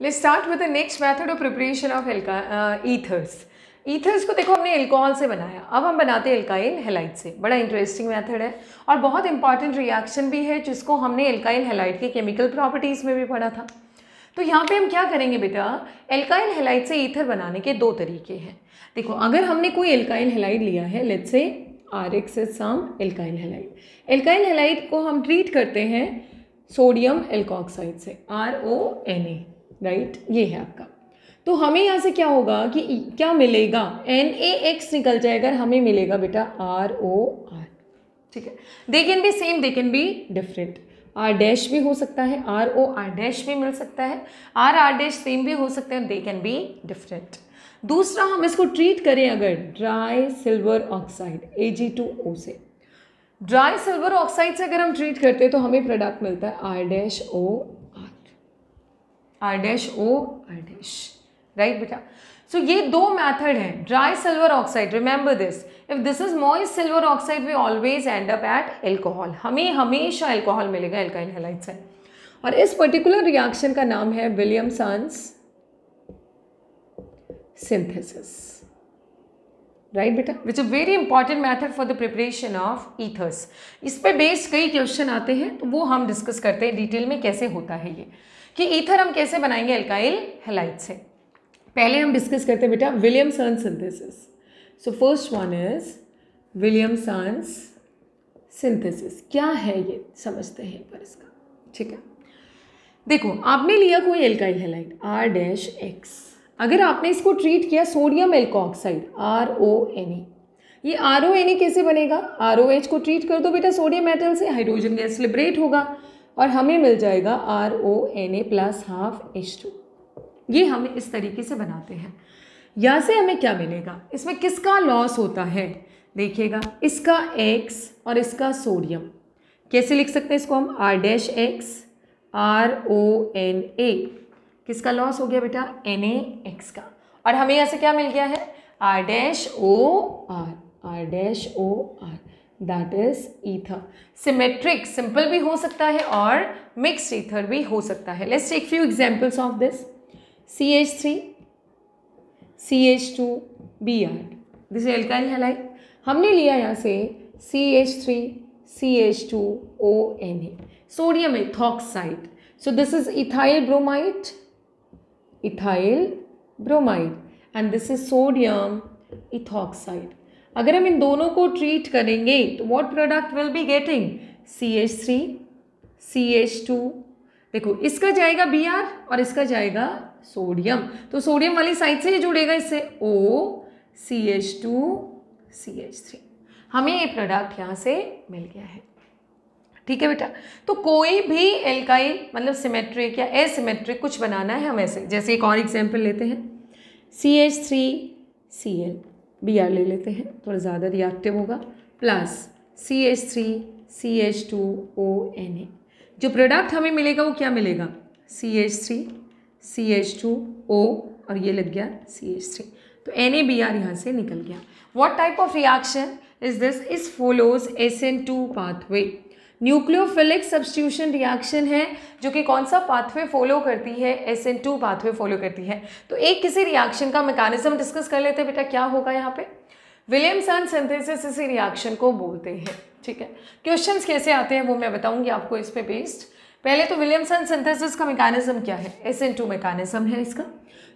Let's start with the next method of preparation of ethers. Ethers को देखो हमने alcohol से बनाया, अब हम बनाते हैं एल्काइल हैलाइड से। बड़ा इंटरेस्टिंग मेथड है और बहुत इंपॉर्टेंट रिएक्शन भी है जिसको हमने एल्काइल हैलाइड के केमिकल प्रॉपर्टीज़ में भी पढ़ा था। तो यहाँ पे हम क्या करेंगे बेटा, एल्काइल हैलाइड से ईथर बनाने के दो तरीके हैं। देखो अगर हमने कोई एल्काइल हैलाइड लिया है, लेट्स से RX is some alkyl halide. Alkyl halide को हम ट्रीट करते हैं सोडियम एल्कोक्साइड से, RONA, राइट, ये है आपका। तो हमें यहाँ से क्या होगा कि क्या मिलेगा, NaX निकल जाएगा, हमें मिलेगा बेटा ROR। ठीक है, they can be same, they can be different. R' भी हो सकता है, ROR' भी मिल सकता है, RR' सेम भी हो सकता है, दे कैन बी डिफरेंट। दूसरा, हम इसको ट्रीट करें अगर ड्राई सिल्वर ऑक्साइड Ag2O से, ड्राई सिल्वर ऑक्साइड से अगर हम ट्रीट करते हैं तो हमें प्रोडक्ट मिलता है R', राइट बेटा। सो ये दो मेथड हैं, dry silver oxide, remember this, if this is moist silver oxide we always end up at alcohol, हमें हमेशा एल्कोहल मिलेगा एल्काइल हैलाइड से। और इस पर्टिकुलर रिएक्शन का नाम है विलियमसन्स सिंथेसिस, राइट बेटा, which a very important method for the preparation of ethers. इस पे बेस्ड कई क्वेश्चन आते हैं तो वो हम डिस्कस करते हैं डिटेल में कैसे होता है ये, कि ईथर हम कैसे बनाएंगे एल्काइल हैलाइड से। पहले हम डिस्कस करते हैं बेटा Williamson's synthesis. So first one is Williamson's synthesis. क्या है ये समझते हैं पर इसका, ठीक है। देखो आपने लिया कोई एल्काइल हैलाइड R', अगर आपने इसको ट्रीट किया सोडियम एल्कोक्साइड RONA, ये RONA कैसे बनेगा, ROH को ट्रीट कर दो बेटा सोडियम मेटल से, हाइड्रोजन गैस लिबरेट होगा और हमें मिल जाएगा RONA + ½ H2। ये हम इस तरीके से बनाते हैं। यहाँ से हमें क्या मिलेगा, इसमें किसका लॉस होता है, देखिएगा इसका X और इसका सोडियम, कैसे लिख सकते हैं इसको हम R', RONA, किसका लॉस हो गया बेटा, NaX का, और हमें यहाँ से क्या मिल गया है R', that is ether. Symmetric simple भी हो सकता है और मिक्स्ड ईथर भी हो सकता है। Let's take few examples of this. CH3, CH2, Br, this alkyl halide. हमने लिया यहाँ से CH3, CH2ONA, sodium ethoxide, so this is ethyl bromide, and this is sodium ethoxide. अगर हम इन दोनों को ट्रीट करेंगे तो what product will be getting, CH3, CH2, देखो इसका जाएगा Br और इसका जाएगा सोडियम, तो सोडियम वाली साइड से ही जुड़ेगा इससे OCH2, CH3, हमें ये प्रोडक्ट यहाँ से मिल गया है। ठीक है बेटा, तो कोई भी एल्काइल मतलब सिमेट्रिक या एसिमेट्रिक कुछ बनाना है हम ऐसे, जैसे एक और एग्जांपल लेते हैं CH3Cl, Br ले लेते हैं, थोड़ा ज़्यादा रिएक्टिव होगा, प्लस CH3CH2ONA, जो प्रोडक्ट हमें मिलेगा वो क्या मिलेगा, CH3CH2O और ये लग गया CH3, तो NaBr यहाँ से निकल गया। What type of reaction is this, is follows SN2 pathway, nucleophilic substitution reaction है जो कि कौन सा पाथवे फॉलो करती है, SN2 पाथवे फॉलो करती है। तो एक किसी रिएक्शन का मैकेनिज्म डिस्कस कर लेते हैं बेटा, क्या होगा यहाँ पे, विलियमसन सिंथेसिस इसी रिएक्शन को बोलते हैं। ठीक है, क्वेश्चंस कैसे आते हैं वो मैं बताऊंगी आपको इस पे बेस्ड। पहले तो विलियमसन सिंथेसिस का मैकेनिज्म क्या है, SN2 मैकेनिज्म है इसका।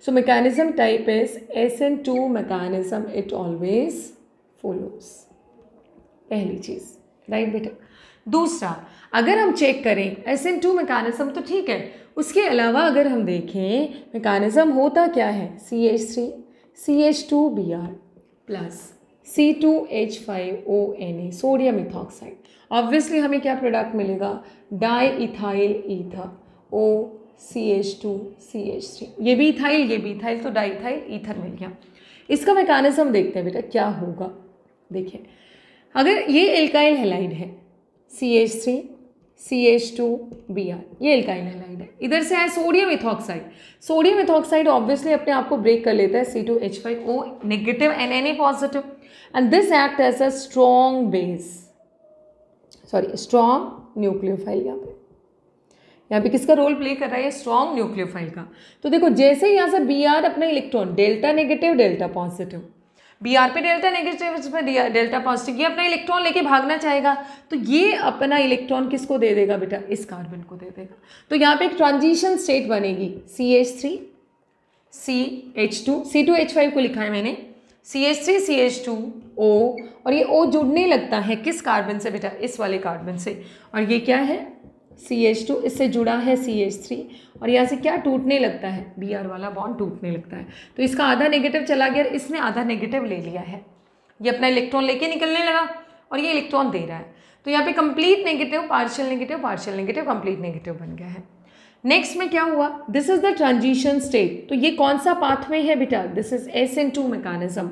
So mechanism type is SN2 mechanism, it always follows, पहली चीज, राइट बेटा। दूसरा, अगर हम चेक करें SN2 मैकेनिज्म तो ठीक है, उसके अलावा अगर हम देखें मैकेनिज्म होता क्या है, CH3 CH2Br plus C2H5ONA, sodium ethoxide, obviously हमें क्या प्रोडक्ट मिलेगा, di ethyl ether OCH2 CH3, ये भी इथाइल तो डाई इथाइल ईथर मिल गया। इसका मैकेनिज्म देखते हैं बेटा क्या होगा। देखिए अगर ये एल्काइल हैलाइड है CH3 CH2Br, ये एल्काइल हैलाइड है, इधर से है सोडियम इथॉक्साइड ऑब्वियसली अपने आप को ब्रेक कर लेता है C2H5O negative and Na positive, and this act as a strong nucleophile. यहाँ पे यहाँ पे किसका रोल प्ले कर रहा है, स्ट्रॉन्ग न्यूक्लियोफाइल का। तो देखो जैसे ही यहाँ से Br अपना electron delta negative delta positive, Br पे डेल्टा नेगेटिव इस पे डेल्टा पॉजिटिव, ये अपना इलेक्ट्रॉन लेके भागना चाहेगा, तो ये अपना इलेक्ट्रॉन किसको दे देगा बेटा, इस कार्बन को दे देगा। तो यहाँ पे एक ट्रांजिशन स्टेट बनेगी, CH3 CH2 C2H5 को लिखा है मैंने, CH3 CH2O, और ये O जुड़ने लगता है किस कार्बन से बेटा, इस वाले कार्बन से, और ये क्या है CH2, इससे जुड़ा है CH3, और यहाँ से क्या टूटने लगता है, Br वाला बॉन्ड टूटने लगता है। तो इसका आधा नेगेटिव चला गया, इसने आधा नेगेटिव ले लिया है, ये अपना इलेक्ट्रॉन लेके निकलने लगा और ये इलेक्ट्रॉन दे रहा है। तो यहाँ पे complete negative partial negative complete negative बन गया है। नेक्स्ट में क्या हुआ, this is the transition state. तो ये कौन सा पाथ में है बेटा, this is SN2 mechanism.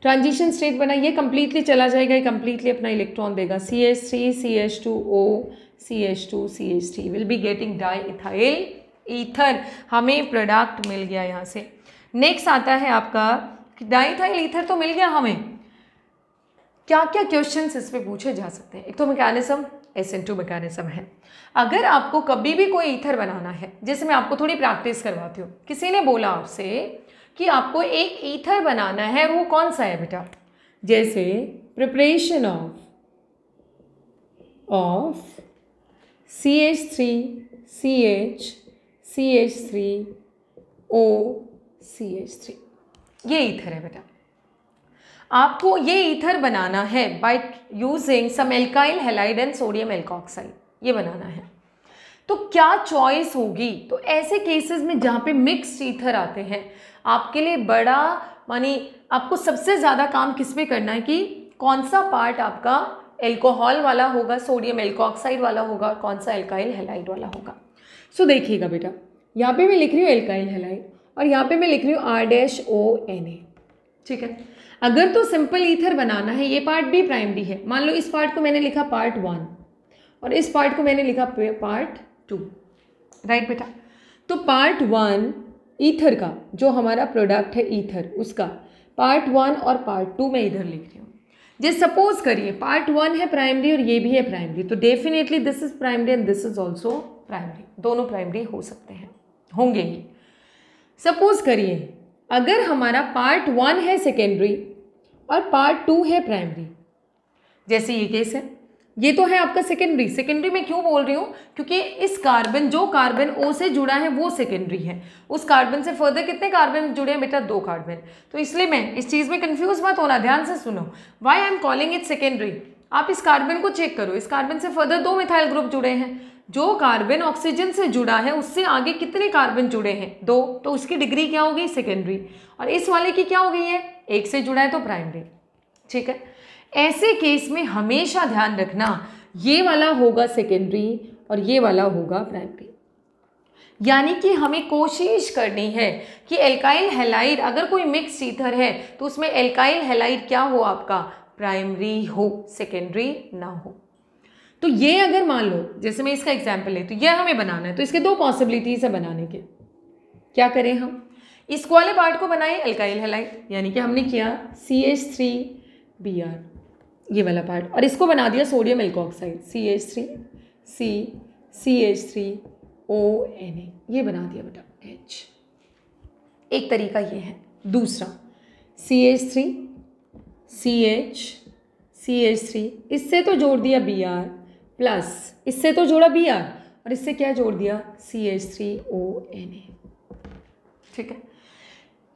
Transition state बना, ये कंप्लीटली चला जाएगा, ये कंप्लीटली अपना इलेक्ट्रॉन देगा, CH3 CH2O CH2 CH3 will be getting di ethyl ether, हमें प्रोडक्ट मिल गया यहाँ से। नेक्स्ट आता है आपका डाई इथाइल ईथर तो मिल गया हमें, क्या क्या क्वेश्चंस इस पे पूछे जा सकते हैं। एक तो मैकेनिज्म SN2 मैकेनिज्म है। अगर आपको कभी भी कोई ईथर बनाना है, जैसे मैं आपको थोड़ी प्रैक्टिस करवाती हूँ, किसी ने बोला आपसे कि आपको एक ईथर बनाना है, वो कौन सा है बेटा, जैसे preparation of CH3 CH CH3O CH3, ये ईथर है बेटा। आपको ये ईथर बनाना है by using some alkyl halide and sodium alkoxide, ये बनाना है। तो क्या चॉइस होगी, तो ऐसे केसेस में जहाँ पे मिक्स्ड ईथर आते हैं, आपके लिए बड़ा मानी आपको सबसे ज़्यादा काम किस पे करना है कि कौन सा पार्ट आपका एल्कोहल वाला होगा, सोडियम एल्कोक्साइड वाला होगा, और कौन सा एल्काइल हैलाइड वाला होगा। सो देखिएगा बेटा, यहाँ पे मैं लिख रही हूँ एल्काइल हैलाइड और यहाँ पे मैं लिख रही हूँ R-ONA, ठीक है। अगर तो सिंपल ईथर बनाना है, ये पार्ट भी प्राइमरी है, मान लो इस पार्ट को मैंने लिखा पार्ट 1 और इस पार्ट को मैंने लिखा पार्ट 2, राइट बेटा। तो पार्ट 1 ईथर का जो हमारा प्रोडक्ट है ईथर, उसका पार्ट 1 और पार्ट 2 मैं इधर लिख रही हूँ। जैसे सपोज करिए पार्ट 1 है प्राइमरी और ये भी है प्राइमरी, तो definitely this is primary and this is also primary, दोनों प्राइमरी हो सकते हैं, होंगे ही। सपोज करिए अगर हमारा पार्ट 1 है सेकेंडरी और पार्ट 2 है प्राइमरी, जैसे ये केस है, ये तो है आपका सेकेंडरी। सेकेंडरी में क्यों बोल रही हूँ, क्योंकि इस कार्बन जो कार्बन O से जुड़ा है वो सेकेंडरी है, उस कार्बन से फर्दर कितने कार्बन जुड़े हैं बेटा, 2 कार्बन। तो इसलिए मैं इस चीज़ में कंफ्यूज मत होना, ध्यान से सुनो, why I am calling it secondary. आप इस कार्बन को चेक करो, इस कार्बन से फर्दर 2 मिथाइल ग्रुप जुड़े हैं, जो कार्बन ऑक्सीजन से जुड़ा है उससे आगे कितने कार्बन जुड़े हैं, 2, तो उसकी डिग्री क्या हो गई, सेकेंडरी। और इस वाले की क्या हो गई है, 1 से जुड़ा है तो प्राइमरी, ठीक है। ऐसे केस में हमेशा ध्यान रखना ये वाला होगा सेकेंडरी और ये वाला होगा प्राइमरी। यानी कि हमें कोशिश करनी है कि एल्काइल हैलाइड अगर कोई मिक्स ईथर है तो उसमें एल्काइल हैलाइड क्या हो, आपका प्राइमरी हो, सेकेंडरी ना हो। तो ये अगर मान लो जैसे मैं इसका एग्जाम्पल ले, तो ये हमें बनाना है, तो इसके 2 पॉसिबिलिटीज है बनाने के। क्या करें हम, इसको वाले पार्ट को बनाए एल्काइल हैलाइड, यानी कि हमने किया CH3Br ये वाला पार्ट, और इसको बना दिया सोडियम एल्कोक्साइड CH3ONA, ये बना दिया बेटा H। एक तरीका ये है। दूसरा CH3 इससे तो जोड़ दिया Br प्लस इससे तो जोड़ा Br और इससे क्या जोड़ दिया CH3ONA, ठीक है।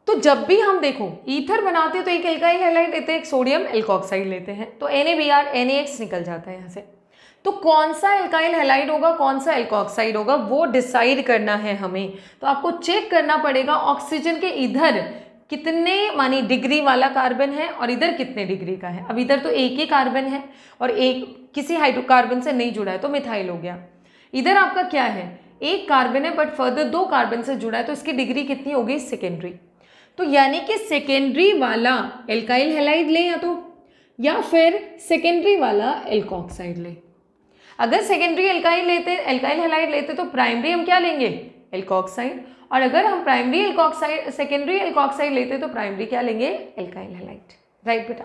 तो जब भी हम देखो ईथर बनाते हैं तो एक एल्काइल हैलाइड लेते हैं, एक सोडियम एल्कोक्साइड लेते हैं, तो NaBr NaX निकल जाता है यहाँ से। तो कौन सा एल्काइल हैलाइड होगा, कौन सा एल्कोक्साइड होगा, वो डिसाइड करना है हमें। तो आपको चेक करना पड़ेगा ऑक्सीजन के इधर कितने मानी डिग्री वाला कार्बन है और इधर कितने डिग्री का है। अब इधर तो एक ही कार्बन है और एक किसी हाइड्रोकार्बन से नहीं जुड़ा है तो मिथाइल हो गया। इधर आपका क्या है, एक कार्बन है बट फर्दर 2 कार्बन से जुड़ा है, तो इसकी डिग्री कितनी हो गई, सेकेंडरी। तो यानी कि सेकेंडरी वाला एल्काइल हैलाइड ले या फिर सेकेंडरी वाला एल्कोक्साइड ले। अगर सेकेंडरी एल्काइल हैलाइड लेते तो प्राइमरी हम क्या लेंगे, एल्कोक्साइड, और अगर हम सेकेंडरी एल्कोक्साइड लेते तो प्राइमरी क्या लेंगे, एल्काइल हैलाइड, राइट बेटा।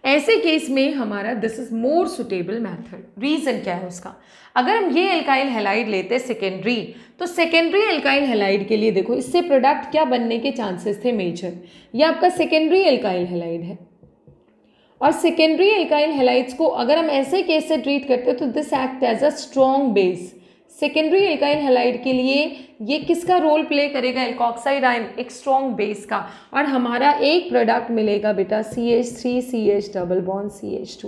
ऐसे केस में हमारा this is more suitable method. Reason क्या है उसका, अगर हम ये एल्काइल हैलाइड लेते हैं सेकेंडरी, तो सेकेंडरी एल्काइल हैलाइड के लिए देखो इससे प्रोडक्ट क्या बनने के चांसेस थे मेजर, ये आपका सेकेंडरी एल्काइल हैलाइड है। और सेकेंडरी एल्काइल हैलाइड्स को अगर हम ऐसे केस से ट्रीट करते हैं तो this act as a strong base. Secondary alkyl halide के लिए ये किसका रोल प्ले करेगा, एल्कोक्साइड आयन, एक स्ट्रॉन्ग बेस का, और हमारा एक प्रोडक्ट मिलेगा बेटा CH3CH double bond CH2।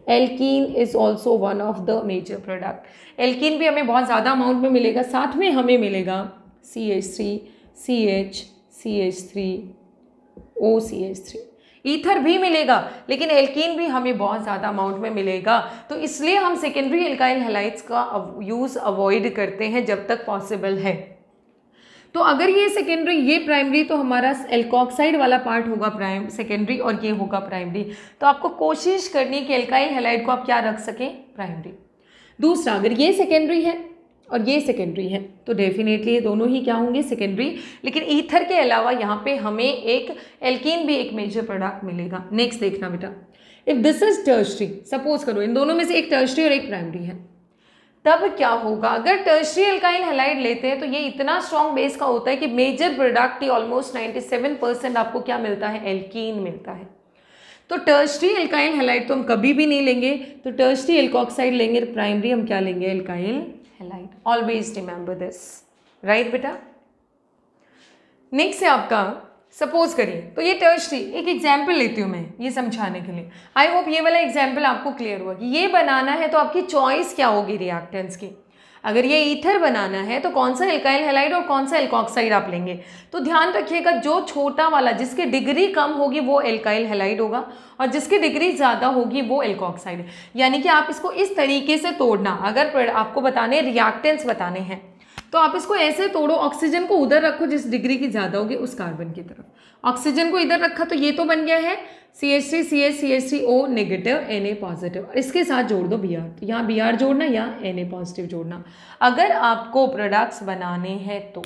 Alkene is also one of the major product. Alkene भी हमें बहुत ज़्यादा अमाउंट में मिलेगा, साथ में हमें मिलेगा CH3CH CH3OCH3, ईथर भी मिलेगा, लेकिन एल्कीन भी हमें बहुत ज़्यादा अमाउंट में मिलेगा। तो इसलिए हम सेकेंडरी एल्काइल हैलाइड्स का यूज़ अवॉइड करते हैं जब तक पॉसिबल है। तो अगर ये सेकेंडरी ये प्राइमरी, तो हमारा एल्कोक्साइड वाला पार्ट होगा सेकेंडरी और ये होगा प्राइमरी। तो आपको कोशिश करनी है कि एल्काइल हैलाइड को आप क्या रख सकें, प्राइमरी। दूसरा, अगर ये सेकेंडरी है और ये सेकेंडरी है तो डेफिनेटली ये दोनों ही क्या होंगे, सेकेंडरी। लेकिन ईथर के अलावा यहाँ पे हमें एक एल्कीन भी एक मेजर प्रोडक्ट मिलेगा। नेक्स्ट देखना बेटा, if this is tertiary, suppose करो इन दोनों में से एक टर्शरी और एक प्राइमरी है, तब क्या होगा, अगर टर्शरी एल्काइल हैलाइड लेते हैं तो ये इतना स्ट्रॉन्ग बेस का होता है कि मेजर प्रोडक्ट ही ऑलमोस्ट 97% आपको क्या मिलता है, एल्कीन मिलता है। तो टर्शरी एल्काइल हैलाइड तो हम कभी भी नहीं लेंगे, तो टर्शरी एल्कोक्साइड लेंगे, प्राइमरी हम क्या लेंगे, alkyl halide. Always remember this, right बेटा। नेक्स्ट है आपका, सपोज करिए, तो ये टर्शरी, एक एग्जाम्पल लेती हूँ मैं ये समझाने के लिए। आई होप ये वाला एग्जाम्पल आपको क्लियर हुआ कि ये बनाना है तो आपकी चॉइस क्या होगी रिएक्टेंट्स की। अगर ये ईथर बनाना है तो कौन सा एल्काइल हैलाइड और कौन सा एल्कोक्साइड आप लेंगे। तो ध्यान रखिएगा, जो छोटा वाला जिसकी डिग्री कम होगी वो एल्काइल हैलाइड होगा और जिसकी डिग्री ज़्यादा होगी वो एल्कोक्साइड। यानी कि आप इसको इस तरीके से तोड़ना, अगर आपको बताने रिएक्टेंट्स बताने हैं तो आप इसको ऐसे तोड़ो, ऑक्सीजन को उधर रखो जिस डिग्री की ज़्यादा होगी उस कार्बन की तरफ, ऑक्सीजन को इधर रखा तो ये तो बन गया है CH3CH CH3O negative Na positive, और इसके साथ जोड़ दो Br, तो यहाँ Br जोड़ना या Na पॉजिटिव जोड़ना अगर आपको प्रोडक्ट्स बनाने हैं तो,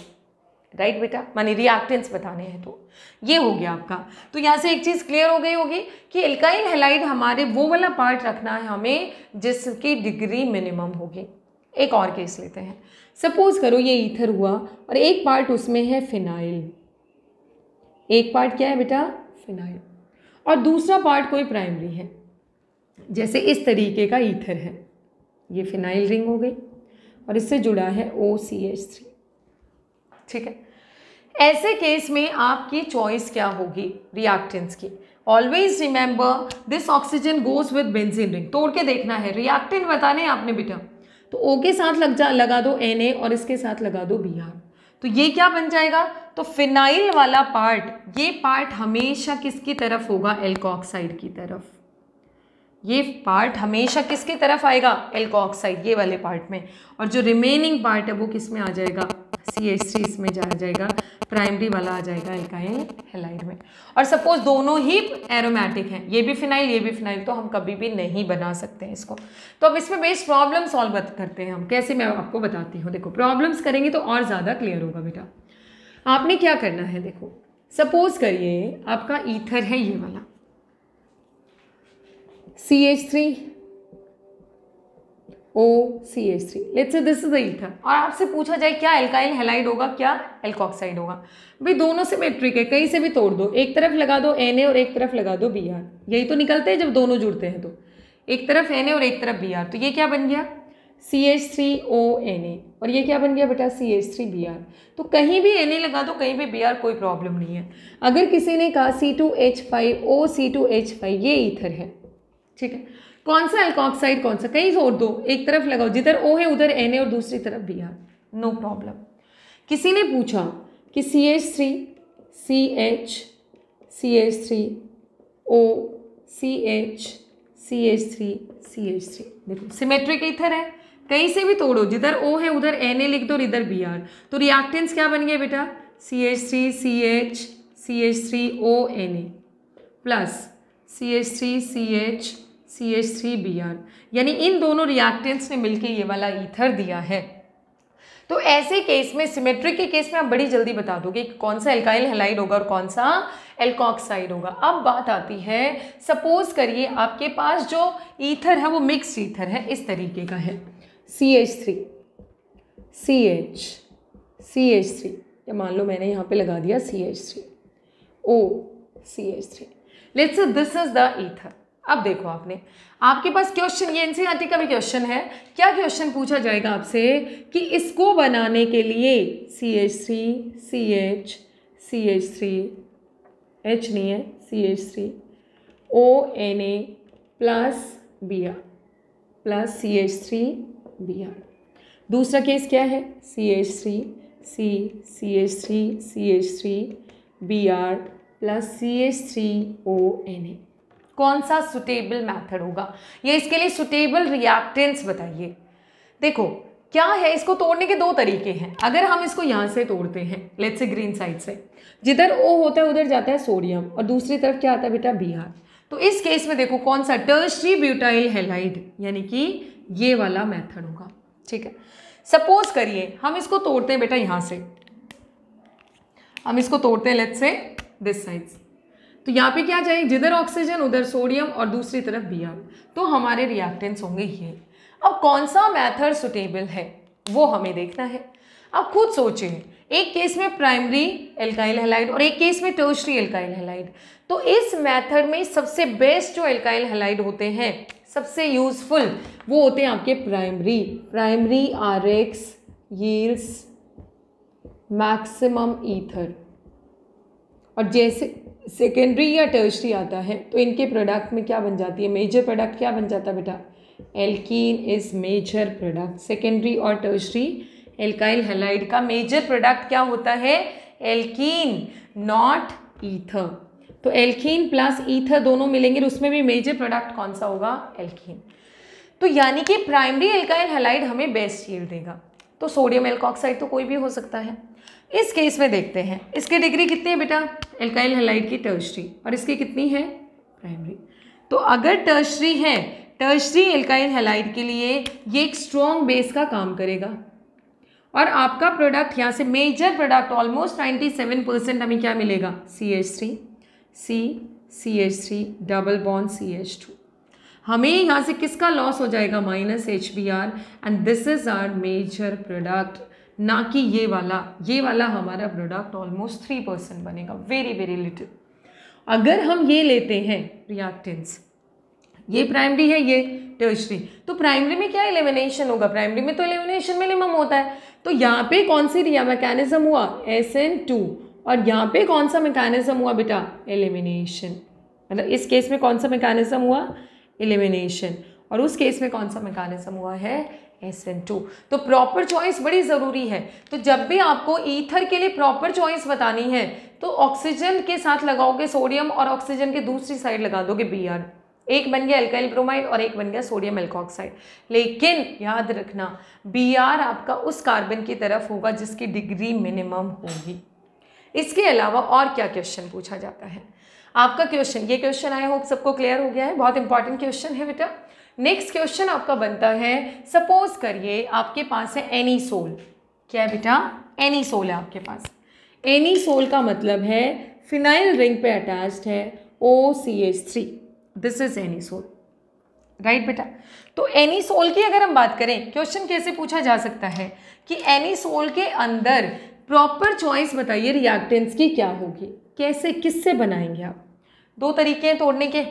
राइट बेटा, मानी रिएक्टेंट्स बताने हैं तो। ये हो गया आपका। तो यहाँ से एक चीज़ क्लियर हो गई होगी कि एल्काइल हैलाइड हमारे वो वाला पार्ट रखना है हमें जिसकी डिग्री मिनिमम होगी। एक और केस लेते हैं, सपोज करो ये ईथर हुआ और एक पार्ट उसमें है फिनाइल, एक पार्ट क्या है बेटा, फिनाइल, और दूसरा पार्ट कोई प्राइमरी है, जैसे इस तरीके का ईथर है, ये फिनाइल रिंग हो गई और इससे जुड़ा है OCH3, ठीक है। ऐसे केस में आपकी चॉइस क्या होगी रिएक्टेंट्स की। Always remember this oxygen goes with benzene ring, तोड़ के देखना है, रिएक्टेंट बताने हैं आपने बेटा, तो O के साथ लगा दो Na और इसके साथ लगा दो Br, तो ये क्या बन जाएगा, तो फिनाइल वाला पार्ट, ये पार्ट हमेशा किसकी तरफ होगा, एल्कोक्साइड की तरफ। ये पार्ट हमेशा किसकी तरफ आएगा, एल्कोक्साइड, ये वाले पार्ट में, और जो रिमेनिंग पार्ट है वो किस में आ जाएगा, CH3 इसमें जाएगा, प्राइमरी वाला आ जाएगा एल्काइल हैलाइड में। और सपोज दोनों ही एरोमेटिक हैं, ये भी फिनाइल, तो हम कभी भी नहीं बना सकते हैं इसको। तो अब इसमें बेस्ड प्रॉब्लम सॉल्व करते हैं हम, कैसे मैं आपको बताती हूँ। देखो प्रॉब्लम्स करेंगे तो और ज़्यादा क्लियर होगा बेटा। आपने क्या करना है, देखो सपोज करिए आपका ईथर है ये वाला CH3OCH3, let's say this is the ether, और आपसे पूछा जाए क्या एल्काइल हैलाइड होगा क्या एल्कोक्साइड होगा। भाई दोनों सिमेट्रिक है, कहीं से भी तोड़ दो, एक तरफ लगा दो Na और एक तरफ लगा दो Br, यही तो निकलते हैं जब दोनों जुड़ते हैं, तो एक तरफ Na और एक तरफ Br, तो ये क्या बन गया CH3ONa, और ये क्या बन गया बेटा CH3Br। तो कहीं भी Na लगा दो कहीं भी Br, कोई प्रॉब्लम नहीं है। अगर किसी ने कहा C2H5OC2H5 ये ईथर है, ठीक है, कौन सा एल्कोक्साइड कौन सा, कहीं छोड़ दो, एक तरफ लगाओ, जिधर O है उधर Na और दूसरी तरफ Br, नो प्रॉब्लम। किसी ने पूछा कि CH3CH3O CH CH3 देखो सिमेट्रिक ईथर है, कहीं से भी तोड़ो, जिधर O है उधर Na लिख दो और इधर Br, तो रिएक्टेंट्स क्या बन गए बेटा CH3CH CH3ONa plus CH3CH CH3Br, यानी इन दोनों रिएक्टेंट्स ने मिलकर ये वाला ईथर दिया है। तो ऐसे केस में, सिमेट्रिक के केस में आप बड़ी जल्दी बता दोगे कि कौन सा एल्काइल हैलाइड होगा और कौन सा एल्कोक्साइड होगा। अब बात आती है, सपोज करिए आपके पास जो ईथर है वो मिक्स्ड ईथर है, इस तरीके का है, CH3 CH CH3, या मान लो मैंने यहाँ पे लगा दिया CH3 O CH3, let's say this is the ether. अब देखो आपके पास क्वेश्चन, ये एनसीईआरटी का भी क्वेश्चन है, क्या क्वेश्चन पूछा जाएगा आपसे कि इसको बनाने के लिए CH3 CH CH3 H नहीं है, CH3 ONA plus Br plus CH3 Br। दूसरा केस क्या है, CH3 C CH3 CH3 Br plus CH3ONA। कौन सा सुटेबल मेथड होगा, ये इसके लिए सुटेबल रिएक्टेंट्स बताइए। देखो क्या है, इसको तोड़ने के दो तरीके हैं। अगर हम इसको यहाँ से तोड़ते हैं, लेट्स से ग्रीन साइड से, जिधर O होता है उधर जाता है सोडियम और दूसरी तरफ क्या आता है बेटा Br। तो इस केस में देखो कौन सा, टर्शरी ब्यूटाइल हैलाइड, यानी कि ये वाला मेथड होगा। ठीक है, सपोज करिए हम इसको तोड़ते हैं बेटा यहाँ से, हम इसको तोड़ते हैं लेट्स से दिस साइड, तो यहाँ पे क्या जाए, जिधर ऑक्सीजन उधर सोडियम और दूसरी तरफ Br, तो हमारे रिएक्टेंट्स होंगे ये। अब कौन सा मेथड सुटेबल है वो हमें देखना है। अब खुद सोचिए, एक केस में प्राइमरी एल्काइल हैलाइड और एक केस में टर्शरी एल्काइल हैलाइड, तो इस मेथड में सबसे बेस्ट जो एल्काइल हैलाइड होते हैं, सबसे यूजफुल, वो होते हैं आपके primary RX yields maximum ether. और जैसे सेकेंडरी या टर्शरी आता है तो इनके प्रोडक्ट में क्या बन जाती है, मेजर प्रोडक्ट क्या बन जाता है बेटा, alkene is major product. Secondary और टर्शरी एल्काइल हैलाइड का मेजर प्रोडक्ट क्या होता है, एल्कीन, नॉट ईथर। तो एल्कीन प्लस ईथर दोनों मिलेंगे, उसमें भी मेजर प्रोडक्ट कौन सा होगा, एल्कीन। तो यानी कि प्राइमरी एल्काइल हैलाइड हमें बेस्ट यील्ड देगा। तो सोडियम एल्कोक्साइड तो कोई भी हो सकता है। इस केस में देखते हैं, इसकी डिग्री कितनी है बेटा, एल्काइल हैलाइड की टर्शरी, और इसकी कितनी है, प्राइमरी। तो अगर टर्शरी है, टर्शरी एल्काइल हैलाइड के लिए ये एक स्ट्रॉन्ग बेस का काम करेगा और आपका प्रोडक्ट यहाँ से मेजर प्रोडक्ट ऑलमोस्ट 97% हमें क्या मिलेगा, CH3 C CH3 double bond CH2। हमें यहाँ से किसका लॉस हो जाएगा, -HBr, and this is our major product, ना कि ये वाला हमारा प्रोडक्ट ऑलमोस्ट 3% बनेगा, वेरी वेरी लिटिल। अगर हम ये लेते हैं रिएक्टेंट्स, ये प्राइमरी है ये टर्शरी, तो प्राइमरी में क्या एलिमिनेशन होगा, प्राइमरी में तो एलिमिनेशन मिनिमम होता है। तो यहाँ पे कौन सी मैकेनिज्म हुआ, SN2, और यहाँ पे कौन सा मैकेनिज्म हुआ बेटा, एलिमिनेशन। मतलब इस केस में कौन सा मैकेनिज्म हुआ, एलिमिनेशन, और उस केस में कौन सा मैकेनिज्म हुआ है, SN2। तो प्रॉपर चॉइस बड़ी ज़रूरी है। तो जब भी आपको ईथर के लिए प्रॉपर चॉइस बतानी है तो ऑक्सीजन के साथ लगाओगे सोडियम और ऑक्सीजन के दूसरी साइड लगा दोगे Br। एक बन गया एल्काइल ब्रोमाइड और एक बन गया सोडियम एल्कोक्साइड। लेकिन याद रखना Br आपका उस कार्बन की तरफ होगा जिसकी डिग्री मिनिमम होगी। इसके अलावा और क्या क्वेश्चन पूछा जाता है आपका क्वेश्चन, ये क्वेश्चन आई होप सबको क्लियर हो गया है, बहुत इंपॉर्टेंट क्वेश्चन है बेटा। नेक्स्ट क्वेश्चन आपका बनता है, सपोज करिए आपके पास है एनीसोल। क्या है बेटा, एनीसोल है आपके पास। एनीसोल का मतलब है फिनाइल रिंग पे अटैच्ड है OCH3, this is anisole, right बेटा। तो एनीसोल की अगर हम बात करें, क्वेश्चन कैसे पूछा जा सकता है कि एनीसोल के अंदर प्रॉपर चॉइस बताइए रिएक्टेंट्स की क्या होगी, कैसे किससे बनाएंगे आप। दो तरीके हैं तोड़ने के,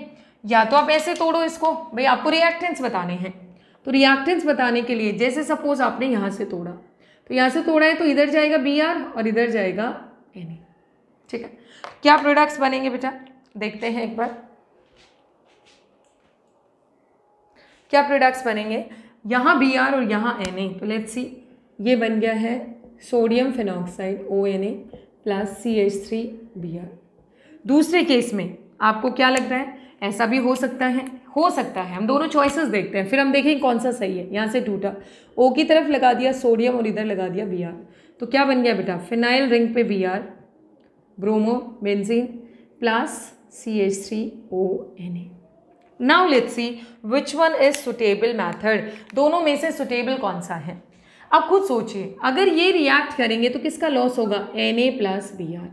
या तो आप ऐसे तोड़ो इसको, भाई आपको रिएक्टेंट्स बताने हैं, तो रिएक्टेंट्स बताने के लिए जैसे सपोज आपने यहाँ से तोड़ा, तो यहाँ से तोड़ा है तो इधर जाएगा Br और इधर जाएगा Na, ठीक है। क्या प्रोडक्ट्स बनेंगे बेटा, देखते हैं एक बार क्या प्रोडक्ट्स बनेंगे। यहाँ Br और यहाँ Na, तो लेट्स सी, ये बन गया है sodium phenoxide ONA plus CH3Br। दूसरे केस में आपको क्या लग रहा है, ऐसा भी हो सकता है, हम दोनों चॉइसेस देखते हैं, फिर हम देखेंगे कौन सा सही है। यहाँ से टूटा, O की तरफ लगा दिया सोडियम और इधर लगा दिया Br, तो क्या बन गया बेटा, फिनाइल रिंग पे Br, bromo benzene plus CH3ONA। Now let's see which one is suitable method, दोनों में से सुटेबल कौन सा है। अब खुद सोचिए, अगर ये रिएक्ट करेंगे तो किसका लॉस होगा, Na प्लस Br,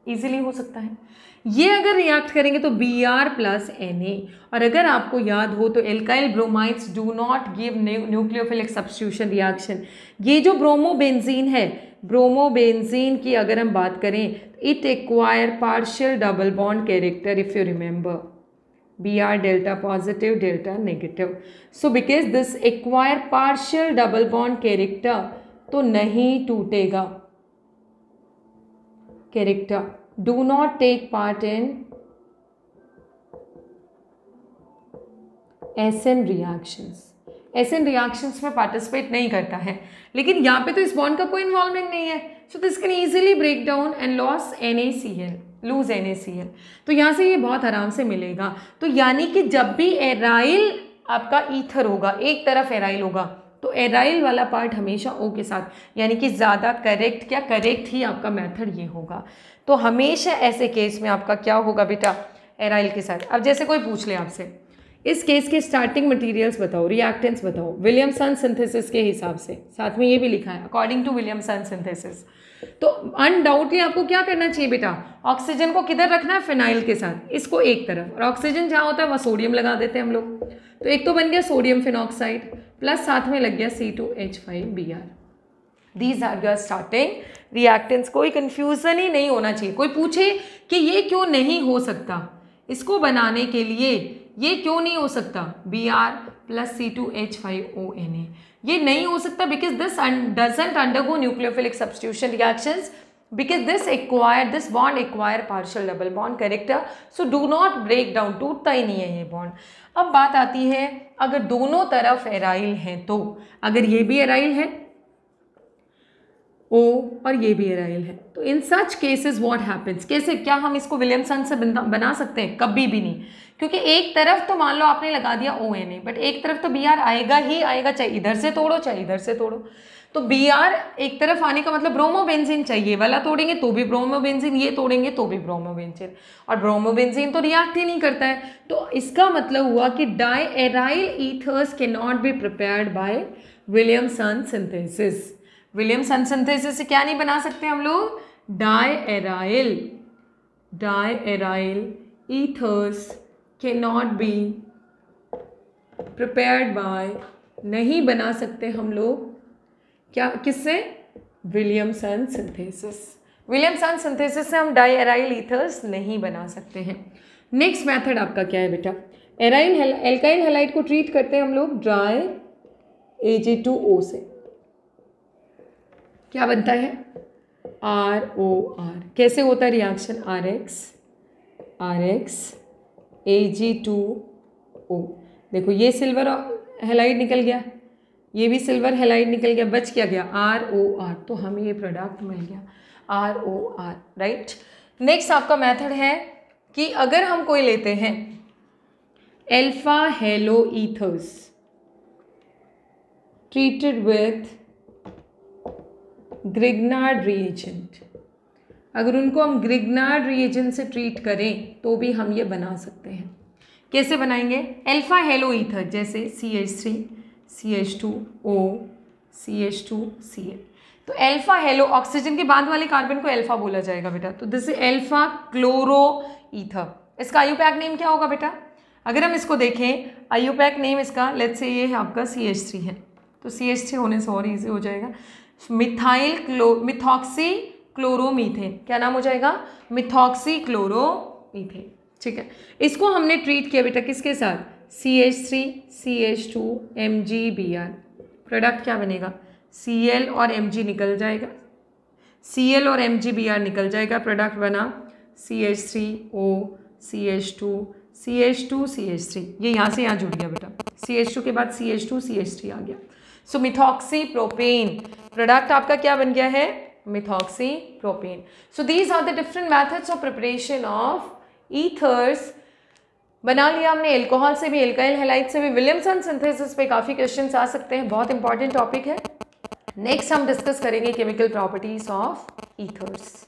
इजीली हो सकता है। ये अगर रिएक्ट करेंगे तो Br प्लस Na, और अगर आपको याद हो तो alkyl bromides do not give nucleophilic substitution reaction. ये जो ब्रोमोबेंजीन है, ब्रोमोबेंजीन की अगर हम बात करें, it acquire partial double bond character if you remember, Br delta positive, delta negative. So because this acquire partial double bond character, तो नहीं टूटेगा character. Do not take part in SN reactions. SN reactions में participate नहीं करता है, लेकिन यहाँ पे तो इस बॉन्ड का कोई इन्वॉल्वमेंट नहीं है, so this can easily break down and loss NaCl, lose NaCl। तो यहाँ से ये बहुत आराम से मिलेगा। तो यानी कि जब भी एराइल आपका ईथर होगा, एक तरफ एराइल होगा, तो एराइल वाला पार्ट हमेशा O के साथ, यानी कि ज़्यादा करेक्ट, क्या करेक्ट ही आपका मेथड ये होगा। तो हमेशा ऐसे केस में आपका क्या होगा बेटा, एराइल के साथ। अब जैसे कोई पूछ ले आपसे, इस केस के स्टार्टिंग मटेरियल्स बताओ, रिएक्टेंट्स बताओ, विलियमसन सिंथेसिस के हिसाब से, साथ में ये भी लिखा है अकॉर्डिंग टू विलियमसन सिंथेसिस। तो अनडाउटली आपको क्या करना चाहिए बेटा, ऑक्सीजन को किधर रखना है, फिनाइल के साथ, इसको एक तरफ, और ऑक्सीजन जहाँ होता है वहाँ सोडियम लगा देते हैं हम लोग। तो एक तो बन गया सोडियम फिनॉक्साइड प्लस साथ में लग गया C2H5Br। These are your starting reactants. कोई कंफ्यूजन ही नहीं होना चाहिए। कोई पूछे कि ये क्यों नहीं हो सकता, इसको बनाने के लिए ये क्यों नहीं हो सकता, Br प्लस C2H5ONa, ये नहीं हो सकता because this doesn't undergo nucleophilic substitution reactions, because this bond acquire partial double bond character, so do not break down, टूटता ही नहीं है ये बॉन्ड। अब बात आती है अगर दोनों तरफ एराइल हैं, तो अगर ये भी एराइल है O और ये भी एराइल है, तो इन सच केसेस व्हाट हैपेंस, कैसे, क्या हम इसको विलियमसन से बना सकते हैं, कभी भी नहीं, क्योंकि एक तरफ तो मान लो आपने लगा दिया ONa, बट एक तरफ तो Br आएगा ही आएगा, चाहे इधर से तोड़ो चाहे इधर से तोड़ो। तो Br एक तरफ आने का मतलब ब्रोमोबेंजीन चाहिए वाला तोड़ेंगे तो भी ब्रोमोबेंजीन, ये तोड़ेंगे तो भी ब्रोमोबेंजीन, और ब्रोमोबेंजीन तो रिएक्ट ही नहीं करता है। तो इसका मतलब हुआ कि diaryl ethers can not be prepared by Williamson synthesis. Williamson synthesis से क्या नहीं बना सकते हम लोग, diaryl ethers can not be prepared by, नहीं बना सकते हम लोग क्या, किससे, विलियमसन सिंथेसिस। विलियमसन सिंथेसिस से हम डाई एराइल ईथर्स नहीं बना सकते हैं। नेक्स्ट मेथड आपका क्या है बेटा, एल्काइल हैलाइड को ट्रीट करते हैं हम लोग ड्राई Ag2O से, क्या बनता है, ROR। कैसे होता है रिएक्शन, RX Ag2O। देखो ये सिल्वर हैलाइड निकल गया, ये भी सिल्वर हैलाइड निकल गया, बच क्या गया, ROR, तो हमें ये प्रोडक्ट मिल गया ROR, राइट। नेक्स्ट आपका मेथड है कि अगर हम कोई लेते हैं alpha hello ethers treated with Grignard reagent, अगर उनको हम ग्रिग्नार्ड रिएजेंट से ट्रीट करें तो भी हम ये बना सकते हैं। कैसे बनाएंगे, अल्फा हेलो ईथर जैसे CH3 CH2O CH2Cl, तो अल्फा हेलो, ऑक्सीजन के बाद वाले कार्बन को अल्फा बोला जाएगा बेटा, तो this is alpha chloro ether. इसका आयुपैक नेम क्या होगा बेटा, अगर हम इसको देखें आयुपैक नेम इसका, लेट्स से ये है आपका CH3 है, तो CH3 होने से और इजी हो जाएगा, मिथॉक्सी क्लोरोमीथेन, क्या नाम हो जाएगा, मिथॉक्सी क्लोरोमीथेन, ठीक है। इसको हमने ट्रीट किया बेटा किसके साथ, CH3 CH2 MgBr, प्रोडक्ट क्या बनेगा, Cl और Mg निकल जाएगा, Cl और MgBr निकल जाएगा, प्रोडक्ट बना CH3O CH2 CH2 CH3, ये यहाँ से यहाँ जुड़ गया बेटा, CH2 के बाद CH2 CH3 आ गया, सो मिथॉक्सी प्रोपेन, प्रोडक्ट आपका क्या बन गया है, methoxy propane. So these are the different methods of preparation of ethers. बना लिया हमने एल्कोहल से भी, एल्काइल हैलाइड से भी, विलियमसन सिंथेसिस पे काफ़ी क्वेश्चंस आ सकते हैं, बहुत इंपॉर्टेंट टॉपिक है। नेक्स्ट हम डिस्कस करेंगे केमिकल प्रॉपर्टीज ऑफ ईथर्स।